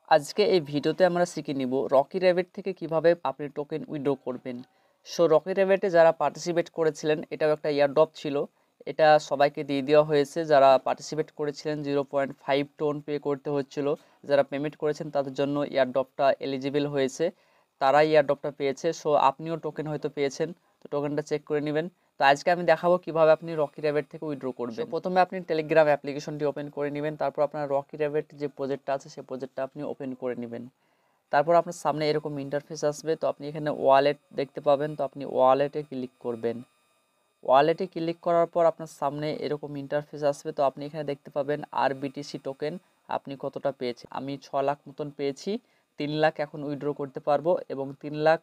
আজকে এই ভিডিওতে আমরা শিখে নিব রকি র্যাবিট থেকে কিভাবে আপনি টোকেন উইথড্র করবেন। সো রকি র্যাবিটে যারা পার্টিসিপেট করেছিলেন, এটাও একটা ইয়ারড্রপ ছিল। এটা সবাইকে দিয়ে দেওয়া হয়েছে। যারা পার্টিসিপেট করেছিলেন 0.5 টোন পে করতে হচ্ছিল। যারা পেমেন্ট করেছেন তাদের জন্য ইয়ারড্রপটা এলিজিবল হয়েছে, তারাই ইয়ারড্রপটা পেয়েছে। সো আপনিও টোকেন হয়তো পেয়েছেন, তো টোকেনটা চেক করে নেবেন। তো আজকে আমি দেখাবো কিভাবে আপনি রকি র্যাবিট থেকে উইথড্র করবেন। প্রথমে আপনি টেলিগ্রাম অ্যাপ্লিকেশনটি ওপেন করে নেবেন। তারপর আপনার রকি র্যাবিট যে প্রজেক্টটা আছে সেই প্রজেক্টটা আপনি ওপেন করে নেবেন। তারপর আপনার সামনে এরকম ইন্টারফেস আসবে। তো আপনি এখানে ওয়ালেট দেখতে পাবেন, তো আপনি ওয়ালেটে ক্লিক করবেন। ওয়ালেটে ক্লিক করার পর আপনার সামনে এরকম ইন্টারফেস আসবে। তো আপনি এখানে দেখতে পাবেন আরবিটিসি টোকেন আপনি কতটা পেয়েছেন। আমি 6 লাখ মতন পেয়েছি। 3 লাখ এখন উইথড্র করতে পারবো এবং 3 লাখ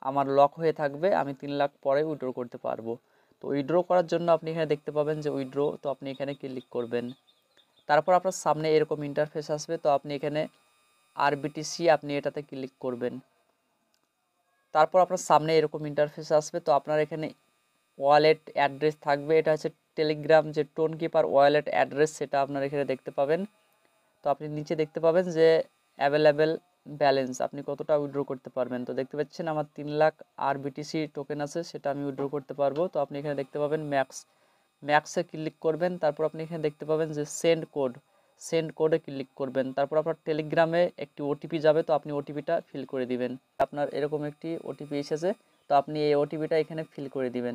আমার লক হয়ে থাকবে। আমি 3 লাখ পরে উইথড্র করতে পারবো। তো উইথড্র করার জন্য আপনি এখানে দেখতে পাবেন যে উইথড্র, তো আপনি এখানে ক্লিক করবেন। তারপর আপনার সামনে এরকম ইন্টারফেস আসবে। তো আপনি এখানে আরবিটিসি আপনি এটাতে ক্লিক করবেন। তারপর আপনার সামনে এরকম ইন্টারফেস আসবে। তো আপনার এখানে ওয়ালেট অ্যাড্রেস থাকবে। এটা হচ্ছে টেলিগ্রাম যে টোন কিপার ওয়ালেট অ্যাড্রেস, সেটা আপনার এখানে দেখতে পাবেন। তো আপনি নিচে দেখতে পাবেন যে অ্যাভেলেবেল ব্যালেন্স, আপনি কতটা উইথড্র করতে পারবেন। তো দেখতে পাচ্ছেন আমার 3 লাখ আরবিটিসি টোকেন আছে, সেটা আমি উইথড্র করতে পারবো। তো আপনি এখানে দেখতে পাবেন ম্যাক্সে ক্লিক করবেন। তারপর আপনি এখানে দেখতে পাবেন যে সেন্ড কোডে ক্লিক করবেন। তারপর আপনার টেলিগ্রামে একটি ওটিপি যাবে, তো আপনি ওটিপিটা ফিল করে দিবেন। আপনার এরকম একটি ওটিপি এসেছে, তো আপনি এই ওটিপিটা এখানে ফিল করে দিবেন।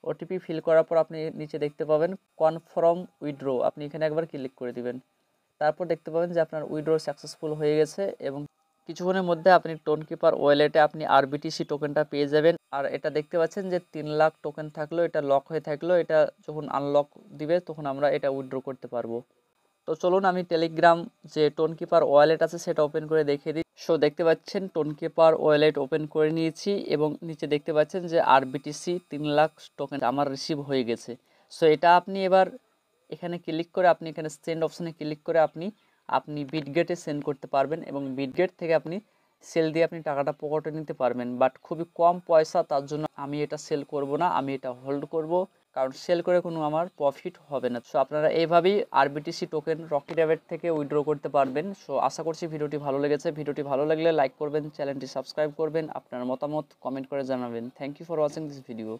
ওটিপি ফিল করার পর আপনি নিচে দেখতে পাবেন কনফার্ম উইথড্র, আপনি এখানে একবার ক্লিক করে দিবেন। তারপর দেখতে পাবেন যে আপনার উইথড্র সাকসেসফুল হয়ে গেছে এবং কিছুক্ষণের মধ্যে আপনি টোন কিপার ওয়ালেটে আপনি আরবিটিসি টোকেনটা পেয়ে যাবেন। আর এটা দেখতে পাচ্ছেন যে 3 লাখ টোকেন থাকলো, এটা লক হয়ে থাকলো। এটা যখন আনলক দিবে তখন আমরা এটা উইথড্র করতে পারবো। তো চলুন আমি টেলিগ্রাম যে টোন কিপার ওয়ালেট আছে সেটা ওপেন করে দেখিয়ে দিই। সো দেখতে পাচ্ছেন টোন কিপার ওয়ালেট ওপেন করে নিয়েছি এবং নিচে দেখতে পাচ্ছেন যে আরবিটিসি 3 লাখ টোকেন আমার রিসিভ হয়ে গেছে। সো এটা আপনি এবার এখানে ক্লিক করে আপনি এখানে সেন্ড অপশানে ক্লিক করে আপনি আপনি বিটগেটে সেন্ড করতে পারবেন এবং বিটগেট থেকে আপনি সেল দিয়ে আপনি টাকাটা পকেটে নিতে পারবেন। বাট খুবই কম পয়সা, তার জন্য আমি এটা সেল করব না, আমি এটা হোল্ড করব, কারণ সেল করে কোনো আমার প্রফিট হবে না। সো আপনারা এইভাবেই আরবিটিসি টোকেন রকি র্যাবিট থেকে উইথড্র করতে পারবেন। সো আশা করছি ভিডিওটি ভালো লেগেছে। ভিডিওটি ভালো লাগলে লাইক করবেন, চ্যানেলটি সাবস্ক্রাইব করবেন, আপনার মতামত কমেন্ট করে জানাবেন। Thank you for watching this video.